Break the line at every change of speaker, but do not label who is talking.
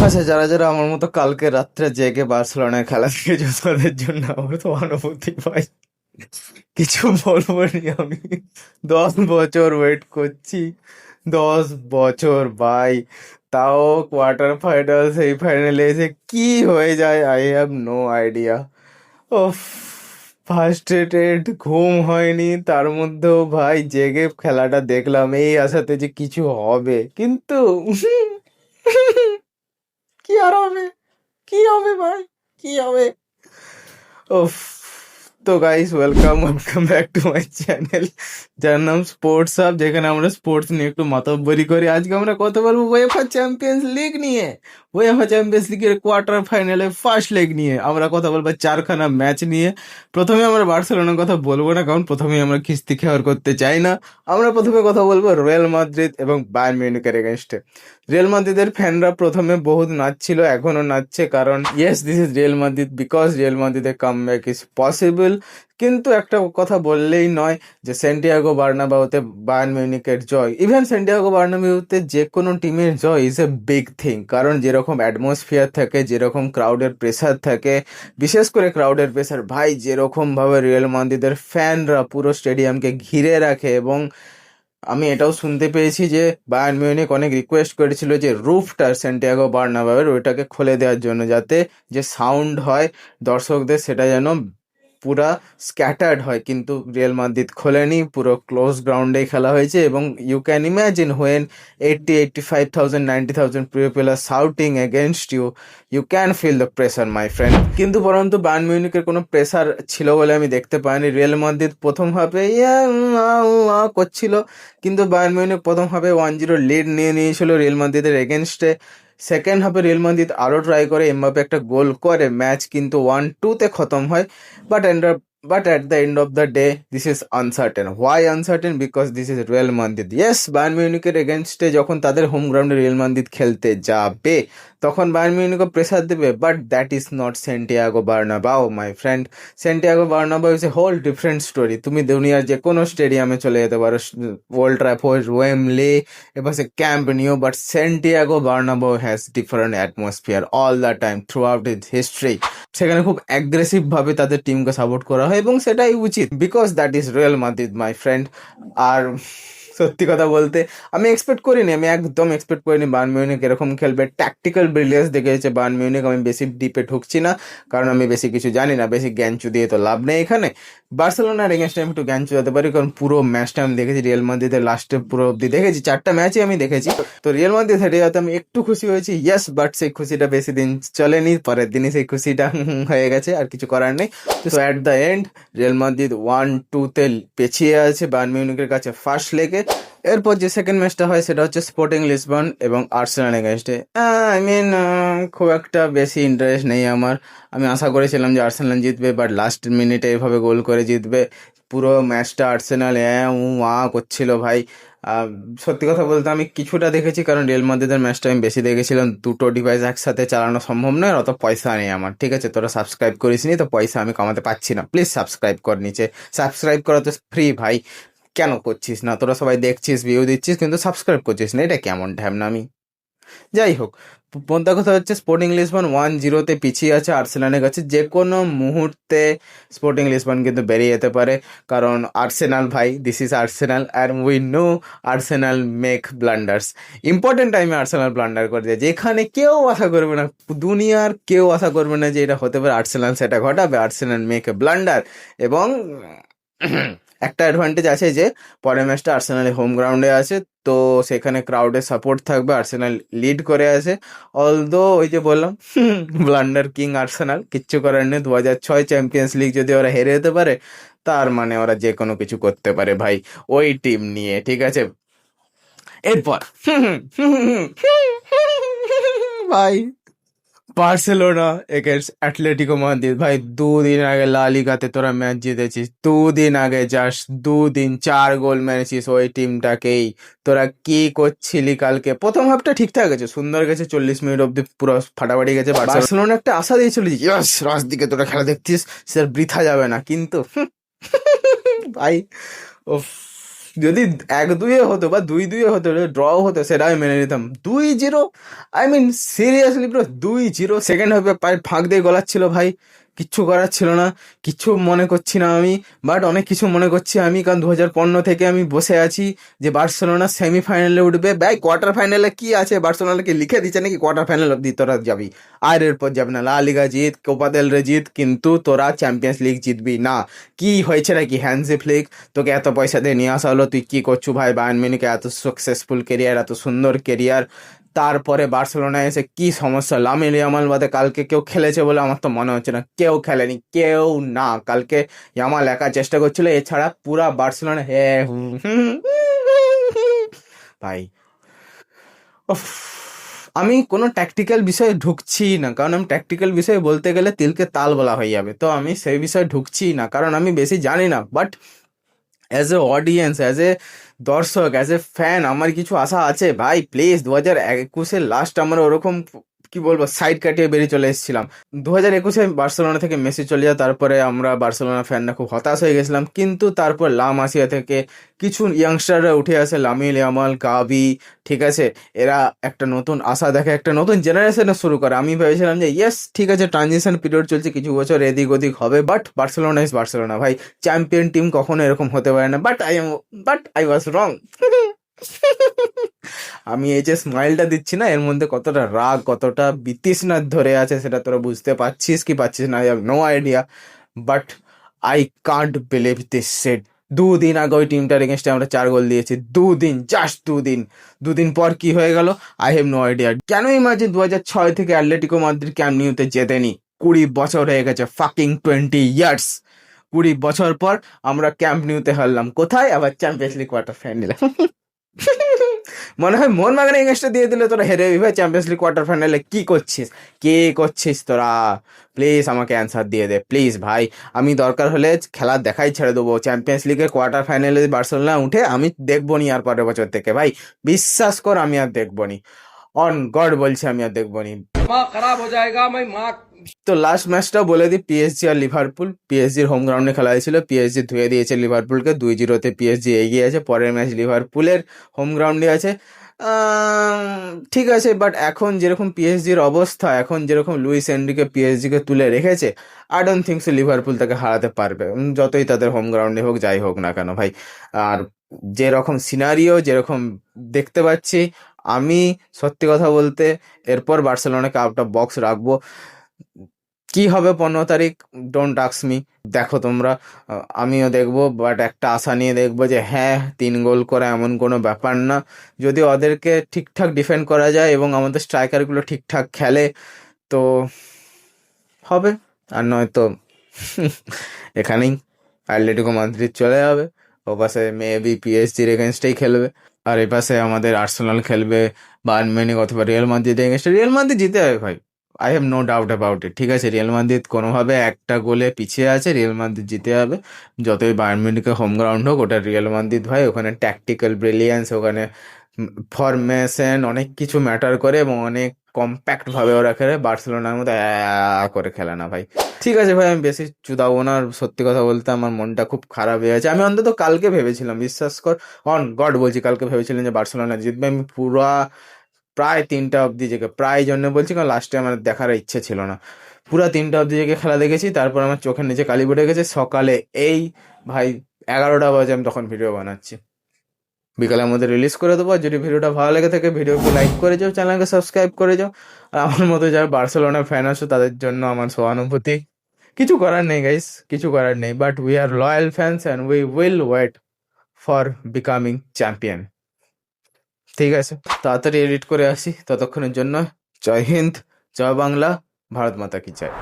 আচ্ছা, যারা যারা আমার মতো কালকে রাত্রে জেগে বার্সেলোনার খেলা দেখেছো তাদের জন্য আমার তো অনুভূতি ভাই কিছু বলবো নি আমি। 10 বছর ওয়েট করছি, 10 বছর ভাই। তাও কোয়ার্টার ফাইনাল সেই ফাইনালে এসে কি হয়ে যায় আই হ্যাভ নো আইডিয়া। ওফ, ফার্স্ট্রেটেড, ঘুম হয়নি, তার মধ্যেও ভাই জেগে খেলাটা দেখলাম এই আশাতে যে কিছু হবে, কিন্তু কি আর হবে, কি হবে ভাই, কি হবে। ওফ। তো guys, welcome welcome back to my channel, যার নাম স্পোর্টস হাব, যেখানে আমরা স্পোর্টস নিয়ে একটু মাতব্বরি করি। আজকে আমরা কথা বলবো উয়েফা চ্যাম্পিয়ন্স লিগ নিয়ে। উয়েফা চ্যাম্পিয়ন্স লিগের কোয়ার্টার ফাইনালে ফার্স্ট লেগ নিয়ে আমরা কথা বলবো, চারখানা ম্যাচ নিয়ে। প্রথমে আমরা বার্সেলোনার কথা বলবো না, কারণ প্রথমেই আমরা খিস্তি খেয়ার করতে চাই না। আমরা প্রথমে কথা বলবো রিয়াল মাদ্রিদ এবং বায়ার্ন মিউনিখের এগেনস্টে। রিয়াল মাদ্রিদের ফ্যানরা প্রথমে বহুত নাচছিল, এখনো নাচছে, কারণ yes, this is Real Madrid, because Real মাদ্রিদের কাম ব্যাক ইজ পসিবল। কিন্তু একটা কথা বললেই নয় যে সেন্টিয়াগো বার্নাবাউতে বায়ার্ন মিউনিখের জয়, ইভেন সেন্টিয়াগো বার্নাবাউতে যে কোনো টিমের জয় ইজ এ বিগ থিং। কারণ যেরকম অ্যাটমসফিয়ার থাকে, যেরকম ক্রাউডের প্রেসার থাকে, বিশেষ করে ক্রাউডের প্রেসার ভাই, যেরকমভাবে রিয়াল মাদ্রিদের ফ্যানরা পুরো স্টেডিয়ামকে ঘিরে রাখে। এবং আমি এটাও শুনতে পেয়েছি যে বায়ার্ন মিউনিখ অনেক রিকোয়েস্ট করেছিল যে রুফটা সেন্টিয়াগো বার্নাবাউয়ের ওইটাকে খুলে দেওয়ার জন্য, যাতে যে সাউন্ড হয় দর্শকদের সেটা যেন পুরা স্ক্যাটার্ড হয়। কিন্তু রিয়াল মাদ্রিদ খোলেনি, পুরো ক্লোজ গ্রাউন্ডেই খেলা হয়েছে। এবং you can imagine when 85,000 90,000 people are shouting against you, you can feel the pressure my friend. কিন্তু পরন্তু বায়ার্ন মিউনিখের কোনো প্রেসার ছিল বলে আমি দেখতে পাইনি। রিয়াল মাদ্রিদ প্রথম হাফে করছিল, কিন্তু বায়ার্ন মিউনিখ প্রথম হাফে 1-0 লিড নিয়ে নিয়েছিল রিয়াল মাদ্রিদের এগেনস্টে। সেকেন্ড হাফে রিয়াল মাদ্রিদ আরও ট্রাই করে, এমবাপে একটা গোল করে, ম্যাচ কিন্তু 1-2 খতম হয়। But at the end of the day, this is uncertain. Why uncertain? Because this is Real Madrid. Yes, Bayern মিউনিখের এগেনস্টে যখন তাদের হোম গ্রাউন্ডে রিয়াল মাদ্রিদ খেলতে যাবে, তখন বায়ার্ন মিউনিখও প্রেসার দেবে, but that is not Santiago Bernabeu my friend. Santiago Bernabeu is a whole different story. তুমি দুনিয়ার যে কোনো স্টেডিয়ামে চলে যেতে পারো, ওল্ড ট্র্যাফোর্ড, ওয়েমলে, এবার সে Camp Nou, but Santiago Bernabeu has different atmosphere all the time through out is history. সেখানে খুব অ্যাগ্রেসিভ ভাবে তাদের টিমকে সাপোর্ট করা হয়, এবং সেটাই উচিত, because that is Real Madrid my friend. আর সত্যি কথা বলতে আমি এক্সপেক্ট করিনি, আমি একদম এক্সপেক্ট করিনি বায়ার্ন মিউনিখ এরকম খেলবে। ট্যাকটিক্যাল ব্রিলিয়ান্স দেখেছে বায়ার্ন মিউনিখ। আমি বেশি ডিপে ঢুকছি না, কারণ আমি বেশি কিছু জানি না, বেশি জ্ঞানচু দিয়ে তো লাভ নেই এখানে। বার্সেলোনার এগেনস্টে আমি একটু জ্ঞানচু যেতে পারি, কারণ পুরো ম্যাচটা আমি দেখেছি, রিয়াল মাদ্রিদের লাস্টে পুরো অব্দি দেখেছি, 4টা ম্যাচই আমি দেখেছি। তো রিয়াল মাদ্রিদ হেরে যাতে আমি একটু খুশি হয়েছি, ইয়েস, বাট সেই খুশিটা বেশি দিন চলেনি, পরের দিনই সেই খুশিটা হয়ে গেছে, আর কিছু করার নেই। তো at the end Real Madrid 1-2 পেছিয়ে আছে বায়ার্ন মিউনিখের কাছে ফার্স্ট লেগে। এরপর যে সেকেন্ড ম্যাচটা হয় সেটা হচ্ছে স্পোর্টিং লিসবন এবং আর্সেনাল এগেনস্টে। আই মিন, খুব একটা বেশি ইন্টারেস্ট নেই আমার। আমি আশা করেছিলাম যে আর্সেনাল জিতবে, বাট লাস্ট মিনিটে এইভাবে গোল করে জিতবে। পুরো ম্যাচটা আর্সেনাল করছিল ভাই। সত্যি কথা বলতে আমি কিছুটা দেখেছি, কারণ রিয়াল মাদ্রিদের ম্যাচটা আমি বেশি দেখেছিলাম। দুটো ডিভাইস একসাথে চালানো সম্ভব নয়, অত পয়সা নেই আমার, ঠিক আছে? তোরা সাবস্ক্রাইব করিস নি, তো পয়সা আমি কামাতে পারছি না। প্লিজ সাবস্ক্রাইব কর, নিচে সাবস্ক্রাইব করা তো ফ্রি ভাই, কেন করছিস না? তোরা সবাই দেখছিস, ভিউ দিচ্ছিস, কিন্তু সাবস্ক্রাইব করছিস না, এটা কেমন ঢ্যামনামি? যাই হোক, মোদ্দা কথা হচ্ছে স্পোর্টিং লিসবন 1-0 পিছিয়ে আছে আর্সেনালের কাছে। যে কোনো মুহূর্তে স্পোর্টিং লিসবন কিন্তু বেরিয়ে যেতে পারে, কারণ আর্সেনাল ভাই, this is Arsenal, and we know Arsenal make blunders. Important টাইমে আর্সেনাল ব্লান্ডার করে দেয়, যেখানে কেউ আশা করবে না, দুনিয়ার কেউ আশা করবে না যে এটা হতে পারে, আর্সেনাল সেটা ঘটাবে। Arsenal make a blunder. এবং একটা অ্যাডভান্টেজ আছে যে পরের ম্যাচটা আর্সেনালের হোম গ্রাউন্ডে আছে, তো সেখানে ক্রাউডের সাপোর্ট থাকবে, আর্সেনাল লিড করে আছে। অলদো ওই যে বললাম, ব্লান্ডার কিং আর্সেনাল, কিচ্ছু করার নেই। 2006 চ্যাম্পিয়ন্স লিগ যদি ওরা হেরে যেতে পারে, তার মানে ওরা যে কোনো কিছু করতে পারে ভাই, ওই টিম নিয়ে, ঠিক আছে? এরপর ভাই, বার্সেলোনা এগেন্স্ট অ্যাটলেটিকো মাদ্রিদ। ভাই, 2 দিন আগে লা লিগাতে তোরা ম্যাচ জিতেছিস, 2 দিন আগে, জাস্ট 2 দিন 4 গোল মেরেছিস ওই টিমটাকেই। তোরা কি করছিলি কালকে? প্রথম হাফটা ঠিকঠাক গেছে, সুন্দর গেছে, 40 মিনিট অব্দি পুরো ফাটাফাটি গেছে। বার্সেলোনা একটা আশা দিয়েছিল যে ইয়াস, লাস্ট দিকে তোরা খেলা দেখছিস, সে বৃথা যাবে না, কিন্তু ভাই, ওফ, যদি 1-2 হতো বা 2-2 হতো, ড্রও হতো, সেটা আমি মেনে নিতাম। 2-0, I mean seriously bro, 2-0 second হাফে পায়ের ফাঁক দিয়ে গলাচ্ছিল ভাই, কিচ্ছু করার ছিল না। কিচ্ছু মনে করছি না আমি, বাট অনেক কিছু মনে করছি আমি, কারণ 2015 থেকে আমি বসে আছি যে বার্সেলোনা সেমিফাইনালে উঠবে। ভাই কোয়ার্টার ফাইনালে কি আছে, বার্সেলোনাকে লিখে দিচ্ছে নাকি কোয়ার্টার ফাইনাল অব্দি তোরা যাবি, আর এরপর যাবি না। লা লিগা জিত, কোপা দেল রে জিত, কিন্তু তোরা চ্যাম্পিয়ন্স লিগ জিতবি না। কি হয়েছে নাকি হ্যান্সি ফ্লিক, তোকে এত পয়সা দিয়ে নিয়ে আসা হলো, তুই কি করছু ভাই বায়ার্ন মিউনিখে, এত সাকসেসফুল কেরিয়ার, এত সুন্দর কেরিয়ার, তারপরে বার্সেলোনায় এসে কি সমস্যা? লামিন ইয়ামাল বাদে কালকে কেউ খেলেছে বলে আমার তো মনে হচ্ছে না, কেউ খেলেনি, কেউ না। কালকে ইয়ামাল একা চেষ্টা করছিল, এছাড়া পুরা বার্সেলোনা ভাই। উফ, আমি কোনো ট্যাকটিক্যাল বিষয়ে ঢুকছি না, কারণ আমি ট্যাকটিক্যাল বিষয়ে বলতে গেলে তিলকে তাল বলা হয়ে যাবে, তো আমি সেই বিষয়ে ঢুকছি না, কারণ আমি বেশি জানি না। But as a audience, as a দর্শক, অ্যাজ এ ফ্যান, আমার কিছু আশা আছে ভাই। প্লিজ, 2021-এর লাস্ট আমরা ওরকম কি বলবো সাইড কাটিয়ে বেরিয়ে চলে এসেছিলাম। 2021-এ বার্সেলোনা থেকে মেসি চলে যায়, তারপরে আমরা বার্সেলোনা ফ্যানরা খুব হতাশ হয়ে গেছিলাম, কিন্তু তারপর লা মাসিয়া থেকে কিছু ইয়াংস্টাররা উঠে আসে, লামিন ইয়ামাল, গাভি, ঠিক আছে, এরা একটা নতুন আশা দেখে, একটা নতুন জেনারেশনে শুরু করে। আমি ভেবেছিলাম যে ইয়েস ঠিক আছে, ট্রানজিশন পিরিয়ড চলছে, কিছু বছর এদিক ওদিক হবে, বাট বার্সেলোনা ইজ বার্সেলোনা ভাই, চ্যাম্পিয়ন টিম কখনো এরকম হতে পারে না। বাট আই ওয়াজ রং। আমি এই যে স্মাইলটা দিচ্ছি না, এর মধ্যে কতটা রাগ, কতটা বিতৃষ্ণা ধরে আছে, সেটা তোরা বুঝতে পারছিস কি পারছিস না, I have no idea. But I can't believe this set. 2 দিন আগে ওই টিমটার এগেনস্টে আমরা 4 গোল দিয়েছি, 2 দিন, জাস্ট 2 দিন। 2 দিন পর কি হয়ে গেল, আই হ্যাভ নো আইডিয়া। কেন ইমাজিন 2006 থেকে অ্যাটলেটিকো মাদ্রিদ ক্যাম্প নিউতে জেতেনি? 20 বছর হয়ে গেছে, ফাকিং 20 ইয়ার্স। 20 বছর পর আমরা ক্যাম্প নিউতে হারলাম, কোথায়? আবার চ্যাম্পিয়ন্স লিগ কোয়ার্টার ফাইনালে। মনে হয় মোহনবাগানের এগেনস্টে দিয়ে দিলে তোরা হেরে যাবি ভাই চ্যাম্পিয়ন্স লিগ কোয়ার্টার ফাইনালে। কি করছিস, কে করছিস তোরা? প্লিজ আমাকে অ্যান্সার দিয়ে দে প্লিজ ভাই। আমি দরকার হলে খেলা দেখাই ছেড়ে দেবো, চ্যাম্পিয়ন্স লিগের কোয়ার্টার ফাইনালে বার্সেলোনা উঠে আমি দেখবো নি আর পরের বছর থেকে ভাই, বিশ্বাস কর আমি আর দেখবো নি, অন গড বলছি আমি আর দেখবো নি।
दिमाग खराब हो जाएगा मैं माँ।
তো লাস্ট ম্যাচটাও বলে দিই, পিএসজি আর লিভারপুল। পিএসজির হোম গ্রাউন্ডে খেলা হয়েছিল, পিএসজি ধুয়ে দিয়েছে লিভারপুলকে, 2-0-তে পিএসজি এগিয়ে আছে। পরের ম্যাচ লিভারপুলের হোম গ্রাউন্ডে আছে। ঠিক আছে, বাট এখন যেরকম পিএসজির অবস্থা, এখন যেরকম লুইস এনরিকে পিএসজিকে তুলে রেখেছে, I don't think so Liverpool তাকে হারাতে পারবে, যতই তাদের হোম গ্রাউন্ডে হোক, যাই হোক না কেন ভাই। আর যেরকম সিনারিও, যেরকম দেখতে পাচ্ছি, আমি সত্যি কথা বলতে এরপর বার্সেলোনাকে আউট অফ বক্স রাখবো। কি হবে 15 তারিখ, ডোন্ট আস্ক মি, দেখো তোমরা, আমিও দেখবো, বাট একটা আশা নিয়ে দেখবো যে হ্যাঁ 3 গোল করা এমন কোনো ব্যাপার না, যদি ওদেরকে ঠিকঠাক ডিফেন্ড করা যায় এবং আমাদের স্ট্রাইকারগুলো ঠিকঠাক খেলে তো হবে, আর নয়তো এখানেই অ্যাটলেটিকো মাদ্রিদ চলে যাবে। ও পাশে মেবি পিএসজির এগেনস্টেই খেলবে, আর এ পাশে আমাদের আর্সেনাল খেলবে বায়ার্ন মিউনিখ অথবা রিয়াল মাদ্রিদের এগেনস্টে। রিয়াল মাদ্রিদ জিতে যাবে ভাই, I have no doubt about it. ঠিক আছে, রিয়াল মাদ্রিদ কোনোভাবে একটা গোলে পিছিয়ে আছে, রিয়াল মাদ্রিদ জিতে যাবে। যতই বায়ার্ন মিউনিখের হোম গ্রাউন্ড হোক, ওটা রিয়াল মাদ্রিদ ভাই, ওখানে ট্যাকটিক্যাল ব্রিলিয়ান্স, ওখানে ফরমেশন অনেক কিছু ম্যাটার করে এবং অনেক কম্প্যাক্ট ভাবে ওরা খেলে, বার্সেলোনার মতো করে খেলে না ভাই। ঠিক আছে ভাই, আমি বেশি চুদাবো না, আর সত্যি কথা বলতে আমার মনটা খুব খারাপ হয়ে আছে। আমি অন্তত কালকে ভেবেছিলাম, বিশ্বাস কর, অন গড বলছি, কালকে ভেবেছিলাম যে বার্সেলোনা জিতবে। আমি পুরা প্রায় 3টা অবধি জেগে, প্রায় জন্য বলছি কারণ লাস্টে আমার দেখার ইচ্ছে ছিল না, পুরা 3টা অবধি জেগে খেলা দেখেছি। তারপর আমার চোখের নিচে কালি পড়ে গেছে, সকালে এই ভাই 11টা বাজে আমি তখন ভিডিও বানাচ্ছি, বিকালের মধ্যে রিলিজ করে দেবো। আর যদি ভিডিওটা ভালো লেগে থাকে, ভিডিওকে লাইক করে যাও, চ্যানেলকে সাবস্ক্রাইব করে যাও। আর আমার মতো যারা বার্সেলোনা ফ্যান আছো তাদের জন্য আমার সহানুভূতি। কিছু করার নেই গাইস, কিছু করার নেই, but we are loyal fans and we will wait for becoming champion. ঠিক আছে, তাড়াতাড়ি এডিট করে আসি, ততক্ষণের জন্য জয় হিন্দ, জয় বাংলা, ভারত মাতা কি জয়।